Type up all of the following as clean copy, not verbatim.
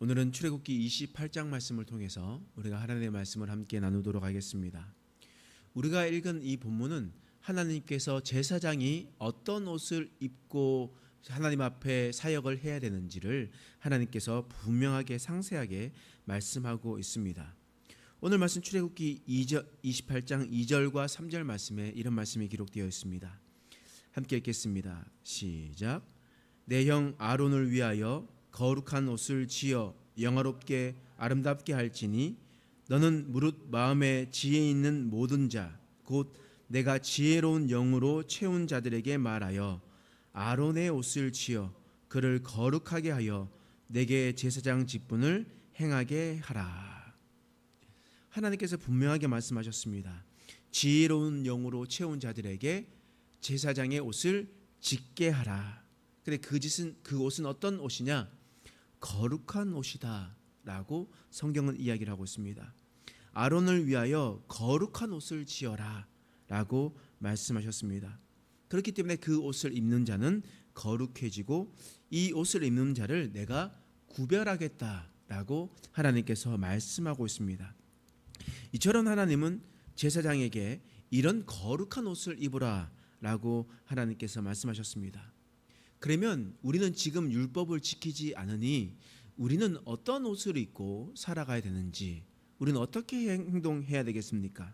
오늘은 출애굽기 28장 말씀을 통해서 우리가 하나님의 말씀을 함께 나누도록 하겠습니다. 우리가 읽은 이 본문은 하나님께서 제사장이 어떤 옷을 입고 하나님 앞에 사역을 해야 되는지를 하나님께서 분명하게 상세하게 말씀하고 있습니다. 오늘 말씀 출애굽기 28장 2절과 3절 말씀에 이런 말씀이 기록되어 있습니다. 함께 읽겠습니다. 시작. 내 형 아론을 위하여 거룩한 옷을 지어 영화롭게 아름답게 할지니 너는 무릇 마음에 지혜 있는 모든 자 곧 내가 지혜로운 영으로 채운 자들에게 말하여 아론의 옷을 지어 그를 거룩하게 하여 내게 제사장 직분을 행하게 하라. 하나님께서 분명하게 말씀하셨습니다. 지혜로운 영으로 채운 자들에게 제사장의 옷을 짓게 하라. 근데 그 옷은 어떤 옷이냐? 거룩한 옷이다 라고 성경은 이야기를 하고 있습니다. 아론을 위하여 거룩한 옷을 지어라 라고 말씀하셨습니다. 그렇기 때문에 그 옷을 입는 자는 거룩해지고 이 옷을 입는 자를 내가 구별하겠다 라고 하나님께서 말씀하고 있습니다. 이처럼 하나님은 제사장에게 이런 거룩한 옷을 입으라 라고 하나님께서 말씀하셨습니다. 그러면 우리는 지금 율법을 지키지 않으니 우리는 어떤 옷을 입고 살아가야 되는지, 우리는 어떻게 행동해야 되겠습니까?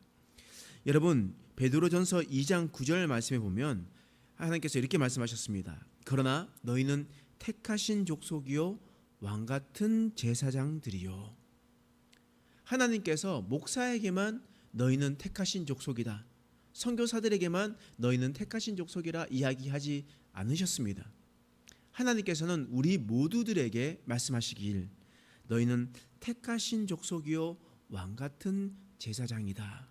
여러분, 베드로전서 2장 9절 말씀에 보면 하나님께서 이렇게 말씀하셨습니다. 그러나 너희는 택하신 족속이요 왕같은 제사장들이요. 하나님께서 목사에게만 너희는 택하신 족속이다, 선교사들에게만 너희는 택하신 족속이라 이야기하지 않으셨습니다. 하나님께서는 우리 모두들에게 말씀하시길 너희는 택하신 족속이요 왕같은 제사장이다.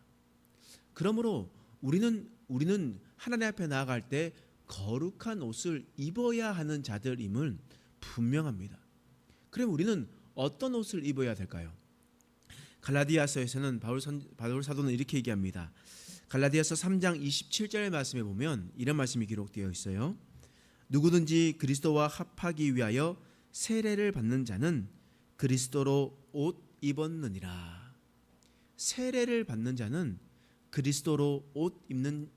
그러므로 우리는 하나님 앞에 나아갈 때 거룩한 옷을 입어야 하는 자들임을 분명합니다. 그럼 우리는 어떤 옷을 입어야 될까요? 갈라디아서에서는 바울 사도는 이렇게 얘기합니다. 갈라디아서 3장 27절 말씀에 보면 이런 말씀이 기록되어 있어요. 누구든지 그리스도와 합하기 위하여 세례를 받는 자는 그리스도로 옷 입었느니라. 세례를 받는 자는 그리스도로 옷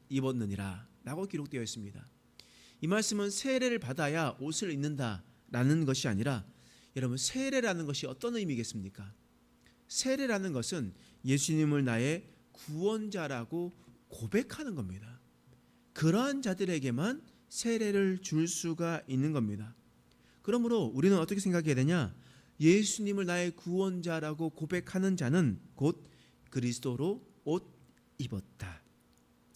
입었느니라 라고 기록되어 있습니다. 이 말씀은 세례를 받아야 옷을 입는다라는 것이 아니라, 여러분, 세례라는 것이 어떤 의미겠습니까? 세례라는 것은 예수님을 나의 구원자라고 고백하는 겁니다. 그러한 자들에게만 세례를 줄 수가 있는 겁니다. 그러므로 우리는 어떻게 생각해야 되냐? 예수님을 나의 구원자라고 고백하는 자는 곧 그리스도로 옷 입었다.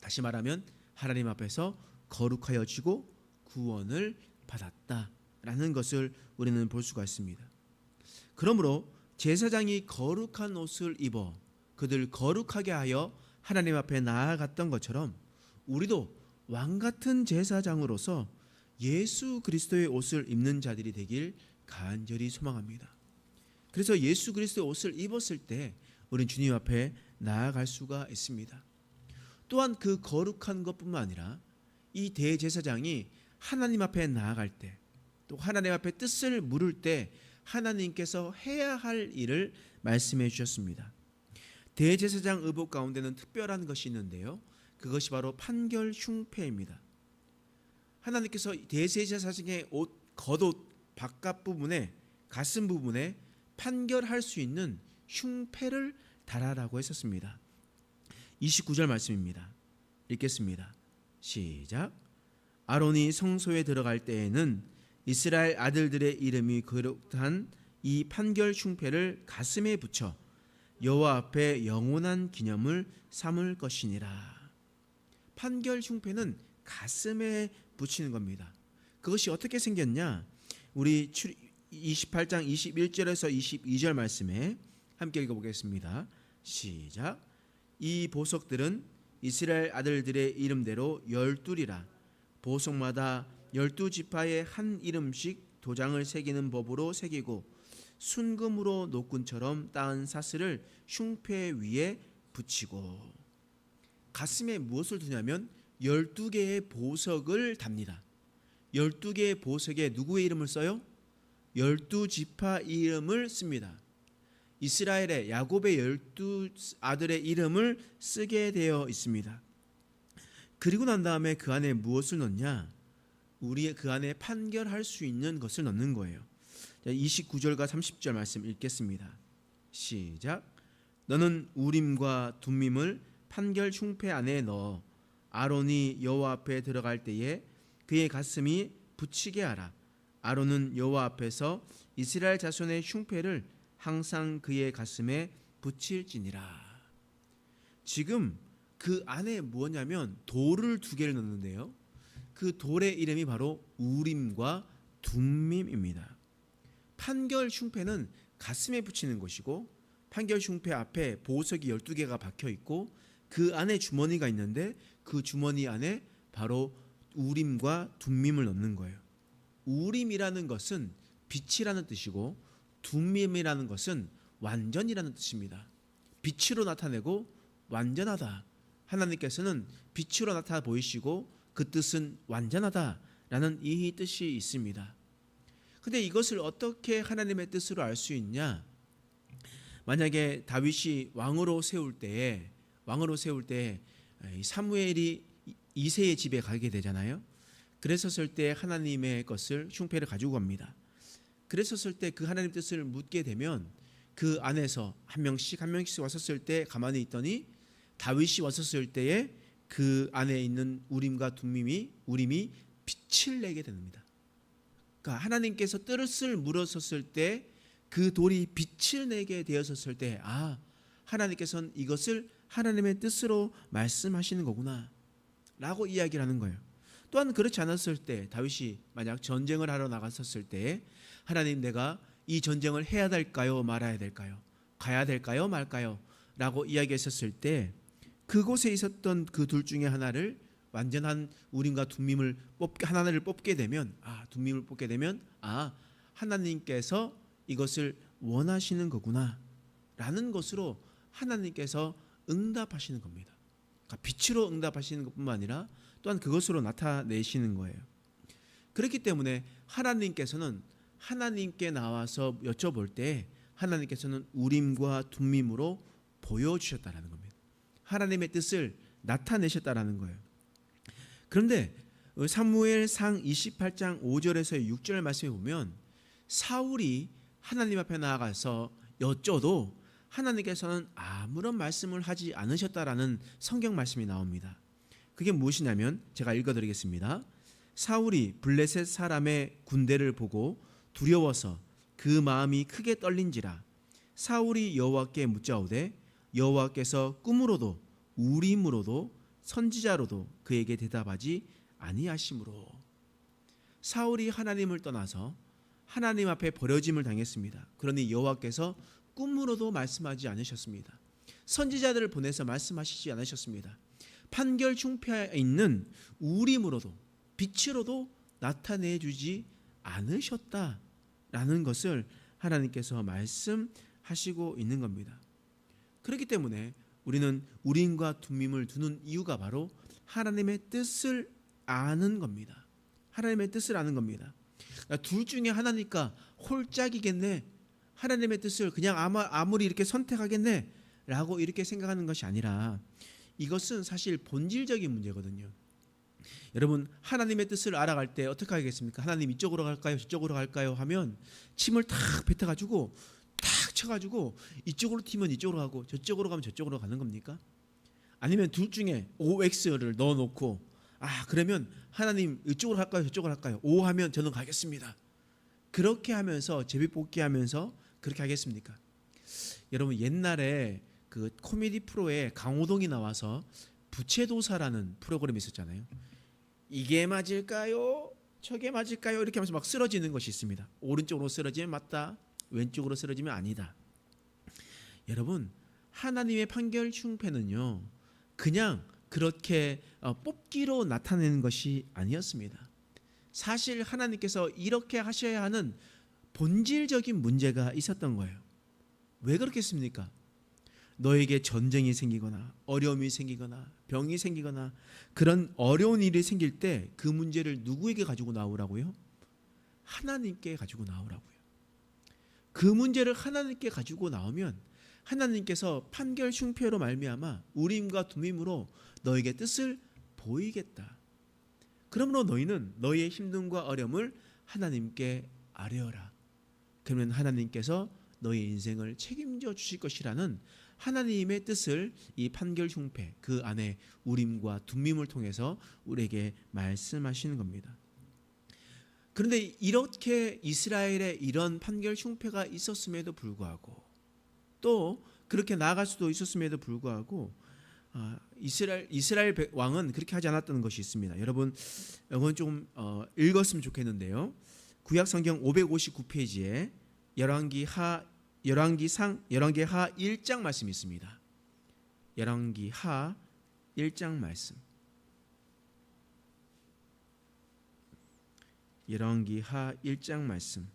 다시 말하면 하나님 앞에서 거룩하여지고 구원을 받았다라는 것을 우리는 볼 수가 있습니다. 그러므로 제사장이 거룩한 옷을 입어 그들 거룩하게 하여 하나님 앞에 나아갔던 것처럼 우리도 왕같은 제사장으로서 예수 그리스도의 옷을 입는 자들이 되길 간절히 소망합니다. 그래서 예수 그리스도의 옷을 입었을 때 우리는 주님 앞에 나아갈 수가 있습니다. 또한 그 거룩한 것뿐만 아니라 이 대제사장이 하나님 앞에 나아갈 때, 또 하나님 앞에 뜻을 물을 때 하나님께서 해야 할 일을 말씀해 주셨습니다. 대제사장 의복 가운데는 특별한 것이 있는데요, 그것이 바로 판결 흉패입니다. 하나님께서 대제사장의 겉옷 바깥 부분에, 가슴 부분에 판결할 수 있는 흉패를 달아라고 했었습니다. 29절 말씀입니다. 읽겠습니다. 시작. 아론이 성소에 들어갈 때에는 이스라엘 아들들의 이름이 기록한 이 판결 흉패를 가슴에 붙여 여호와 앞에 영원한 기념을 삼을 것이니라. 판결 흉패는 가슴에 붙이는 겁니다. 그것이 어떻게 생겼냐? 우리 28장 21절에서 22절 말씀에 함께 읽어보겠습니다. 시작. 이 보석들은 이스라엘 아들들의 이름대로 12이라. 보석마다 12지파의 한 이름씩 도장을 새기는 법으로 새기고 순금으로 노끈처럼 따은 사슬을 흉패 위에 붙이고. 가슴에 무엇을 두냐면 12개의 보석을 답니다. 12개의 보석에 누구의 이름을 써요? 12지파 이름을 씁니다. 이스라엘의 야곱의 12아들의 이름을 쓰게 되어 있습니다. 그리고 난 다음에 그 안에 무엇을 넣냐? 우리의 그 안에 판결할 수 있는 것을 넣는 거예요. 29절과 30절 말씀 읽겠습니다. 시작. 너는 우림과 둠밈을 판결 흉패 안에 넣어 아론이 여호와 앞에 들어갈 때에 그의 가슴이 붙이게 하라. 아론은 여호와 앞에서 이스라엘 자손의 흉패를 항상 그의 가슴에 붙일지니라. 지금 그 안에 뭐냐면 돌을 2개를 넣는데요. 그 돌의 이름이 바로 우림과 둠밈입니다. 판결 흉패는 가슴에 붙이는 것이고, 판결 흉패 앞에 보석이 12개가 박혀 있고 그 안에 주머니가 있는데 그 주머니 안에 바로 우림과 둠밈을 넣는 거예요. 우림이라는 것은 빛이라는 뜻이고 둠밈이라는 것은 완전이라는 뜻입니다. 빛으로 나타내고 완전하다. 하나님께서는 빛으로 나타나 보이시고 그 뜻은 완전하다라는 이 뜻이 있습니다. 근데 이것을 어떻게 하나님의 뜻으로 알 수 있냐? 만약에 다윗이 왕으로 세울 때에 사무엘이 이새의 집에 가게 되잖아요. 그랬었을 때 하나님의 것을 흉패를 가지고 갑니다. 그랬었을 때 그 하나님 뜻을 묻게 되면 그 안에서 한 명씩 왔었을 때 가만히 있더니 다윗이 왔었을 때에 그 안에 있는 우림과 둠밈이 빛을 내게 됩니다. 그러니까 하나님께서 뜻을 물었었을 때 그 돌이 빛을 내게 되었었을 때 하나님께서는 이것을 하나님의 뜻으로 말씀하시는 거구나 라고 이야기를 하는 거예요. 또한 그렇지 않았을 때 다윗이 만약 전쟁을 하러 나갔었을 때 하나님, 내가 이 전쟁을 해야 될까요 말아야 될까요, 가야 될까요 말까요 라고 이야기했었을 때 그곳에 있었던 그 둘 중에 하나를, 완전한 우림과 둠밈을 하나를 뽑게 되면 둠밈을 뽑게 되면 하나님께서 이것을 원하시는 거구나 라는 것으로 하나님께서 응답하시는 겁니다. 그러니까 빛으로 응답하시는 것뿐만 아니라 또한 그것으로 나타내시는 거예요. 그렇기 때문에 하나님께서는 하나님께 나와서 여쭤볼 때 하나님께서는 우림과 둠밈으로 보여주셨다라는 겁니다. 하나님의 뜻을 나타내셨다라는 거예요. 그런데 사무엘상 28장 5절에서 6절 말씀에 보면 사울이 하나님 앞에 나아가서 여쭤도 하나님께서는 아무런 말씀을 하지 않으셨다라는 성경 말씀이 나옵니다. 그게 무엇이냐면 제가 읽어드리겠습니다. 사울이 블레셋 사람의 군대를 보고 두려워서 그 마음이 크게 떨린지라. 사울이 여호와께 묻자오되 여호와께서 꿈으로도 우림으로도 선지자로도 그에게 대답하지 아니하심으로. 사울이 하나님을 떠나서 하나님 앞에 버려짐을 당했습니다. 그러니 여호와께서 꿈으로도 말씀하지 않으셨습니다. 선지자들을 보내서 말씀하시지 않으셨습니다. 판결 흉패에 있는 우림으로도 빛으로도 나타내 주지 않으셨다라는 것을 하나님께서 말씀하시고 있는 겁니다. 그렇기 때문에 우리는 우림과 둠밈을 두는 이유가 바로 하나님의 뜻을 아는 겁니다. 하나님의 뜻을 아는 겁니다. 둘 중에 하나니까 홀짝이겠네, 하나님의 뜻을 그냥 아무리 이렇게 선택하겠네 라고 이렇게 생각하는 것이 아니라 이것은 사실 본질적인 문제거든요. 여러분, 하나님의 뜻을 알아갈 때 어떻게 하겠습니까? 하나님 이쪽으로 갈까요 저쪽으로 갈까요 하면 침을 탁 뱉어가지고 탁 쳐가지고 이쪽으로 튀면 이쪽으로 가고 저쪽으로 가면 저쪽으로 가는 겁니까? 아니면 둘 중에 OX를 넣어놓고 그러면 하나님 이쪽으로 갈까요 저쪽으로 갈까요? O 하면 저는 가겠습니다. 그렇게 하면서 제비뽑기 하면서 그렇게 하겠습니까? 여러분, 옛날에 그 코미디 프로에 강호동이 나와서 부채도사라는 프로그램이 있었잖아요. 이게 맞을까요 저게 맞을까요 이렇게 하면서 막 쓰러지는 것이 있습니다. 오른쪽으로 쓰러지면 맞다, 왼쪽으로 쓰러지면 아니다. 여러분, 하나님의 판결 흉패는요 그냥 그렇게 뽑기로 나타내는 것이 아니었습니다. 사실 하나님께서 이렇게 하셔야 하는 본질적인 문제가 있었던 거예요. 왜 그렇겠습니까? 너에게 전쟁이 생기거나 어려움이 생기거나 병이 생기거나 그런 어려운 일이 생길 때 그 문제를 누구에게 가지고 나오라고요? 하나님께 가지고 나오라고요. 그 문제를 하나님께 가지고 나오면 하나님께서 판결 흉패로 말미암아 우림과 둠임으로 너에게 뜻을 보이겠다. 그러므로 너희는 너희의 힘듦과 어려움을 하나님께 아뢰어라. 그러면 하나님께서 너희 인생을 책임져 주실 것이라는 하나님의 뜻을 이 판결 흉패 그 안에 우림과 둠밈을 통해서 우리에게 말씀하시는 겁니다. 그런데 이렇게 이스라엘에 이런 판결 흉패가 있었음에도 불구하고 또 그렇게 나아갈 수도 있었음에도 불구하고 이스라엘 왕은 그렇게 하지 않았다는 것이 있습니다. 여러분 이건 좀 읽었으면 좋겠는데요. 구약 성경 559페이지에 열왕기하 1장 말씀이 있습니다. 열왕기하 1장 말씀. 열왕기하 1장 말씀.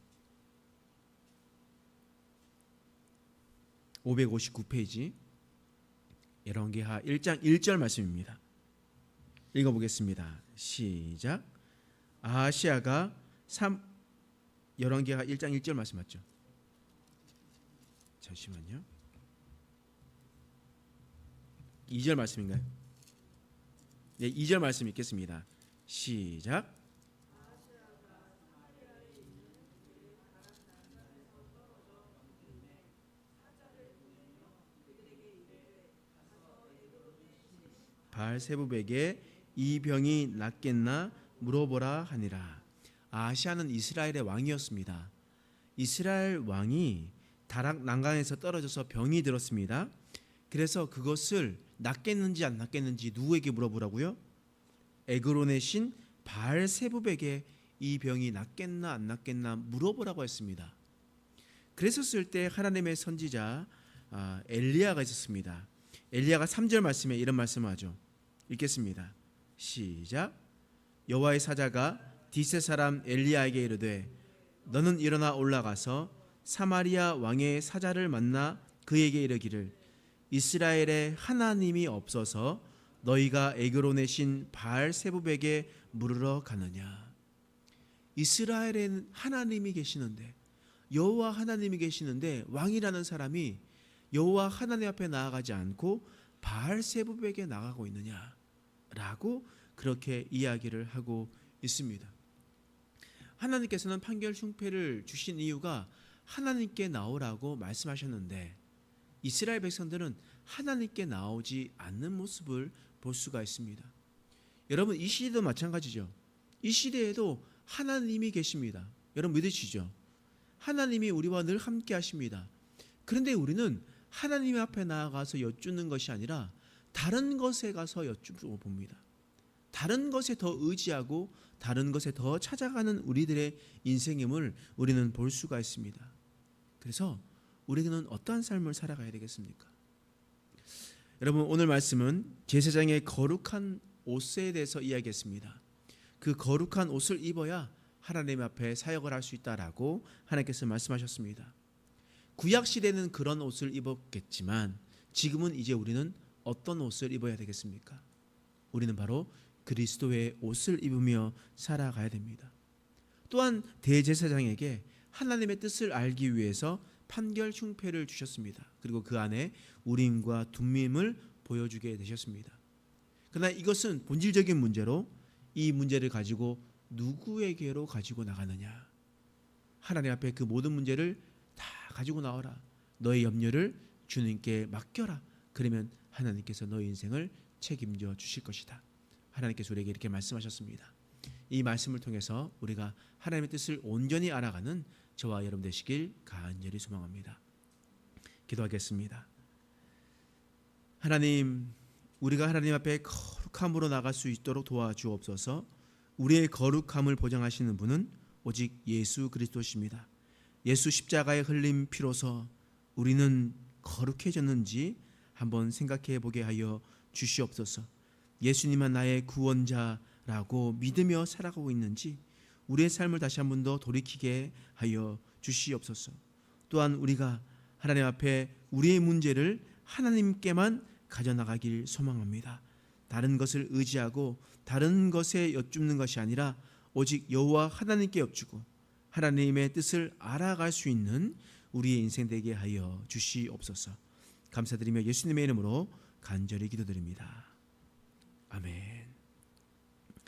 559페이지 열왕기하 1장 1절 말씀입니다. 읽어보겠습니다. 시작. 아하시아가 열왕기하 1장 1절 말씀 맞죠? 잠시만요. 2절 말씀인가요? 네, 2절 말씀 읽겠습니다. 시작. 바알세붑에게 이 병이 낫겠나 물어보라 하니라. 아하시아는 이스라엘의 왕이었습니다. 이스라엘 왕이 다락 난강에서 떨어져서 병이 들었습니다. 그래서 그것을 낫겠는지 안 낫겠는지 누구에게 물어보라고요? 에그론의 신 바알세붑에게 이 병이 낫겠나 안 낫겠나 물어보라고 했습니다. 그랬었을 때 하나님의 선지자 엘리야가 있었습니다. 엘리야가 3절 말씀에 이런 말씀을 하죠. 읽겠습니다. 시작. 여호와의 사자가 디세 사람 엘리야에게 이르되 너는 일어나 올라가서 사마리아 왕의 사자를 만나 그에게 이르기를 이스라엘에 하나님이 없어서 너희가 에그론의 신 바알세붑에게 물으러 가느냐. 이스라엘에는 하나님이 계시는데 여호와 하나님이 계시는데 왕이라는 사람이 여호와 하나님 앞에 나아가지 않고 바알세붑에게 나가고 있느냐라고 그렇게 이야기를 하고 있습니다. 하나님께서는 판결 흉패를 주신 이유가 하나님께 나오라고 말씀하셨는데 이스라엘 백성들은 하나님께 나오지 않는 모습을 볼 수가 있습니다. 여러분 이 시대도 마찬가지죠. 이 시대에도 하나님이 계십니다. 여러분 믿으시죠? 하나님이 우리와 늘 함께 하십니다. 그런데 우리는 하나님 앞에 나아가서 여쭙는 것이 아니라 다른 것에 가서 여쭈어 봅니다. 다른 것에 더 의지하고 다른 것에 더 찾아가는 우리들의 인생임을 우리는 볼 수가 있습니다. 그래서 우리는 어떠한 삶을 살아가야 되겠습니까? 여러분 오늘 말씀은 제사장의 거룩한 옷에 대해서 이야기했습니다. 그 거룩한 옷을 입어야 하나님 앞에 사역을 할 수 있다라고 하나님께서 말씀하셨습니다. 구약 시대는 그런 옷을 입었겠지만 지금은 이제 우리는 어떤 옷을 입어야 되겠습니까? 우리는 바로 그리스도의 옷을 입으며 살아가야 됩니다. 또한 대제사장에게 하나님의 뜻을 알기 위해서 판결 흉패를 주셨습니다. 그리고 그 안에 우림과 둠밈을 보여주게 되셨습니다. 그러나 이것은 본질적인 문제로 이 문제를 가지고 누구에게로 가지고 나가느냐. 하나님 앞에 그 모든 문제를 다 가지고 나와라. 너의 염려를 주님께 맡겨라. 그러면 하나님께서 너의 인생을 책임져 주실 것이다. 하나님께서 우리에게 이렇게 말씀하셨습니다. 이 말씀을 통해서 우리가 하나님의 뜻을 온전히 알아가는 저와 여러분 되시길 간절히 소망합니다. 기도하겠습니다. 하나님, 우리가 하나님 앞에 거룩함으로 나갈 수 있도록 도와주옵소서. 우리의 거룩함을 보장하시는 분은 오직 예수 그리스도십니다. 예수 십자가에 흘린 피로서 우리는 거룩해졌는지 한번 생각해 보게 하여 주시옵소서. 예수님만 나의 구원자라고 믿으며 살아가고 있는지 우리의 삶을 다시 한 번 더 돌이키게 하여 주시옵소서. 또한 우리가 하나님 앞에 우리의 문제를 하나님께만 가져나가길 소망합니다. 다른 것을 의지하고 다른 것에 여쭙는 것이 아니라 오직 여호와 하나님께 여쭈고 하나님의 뜻을 알아갈 수 있는 우리의 인생 되게 하여 주시옵소서. 감사드리며 예수님의 이름으로 간절히 기도드립니다. 아멘.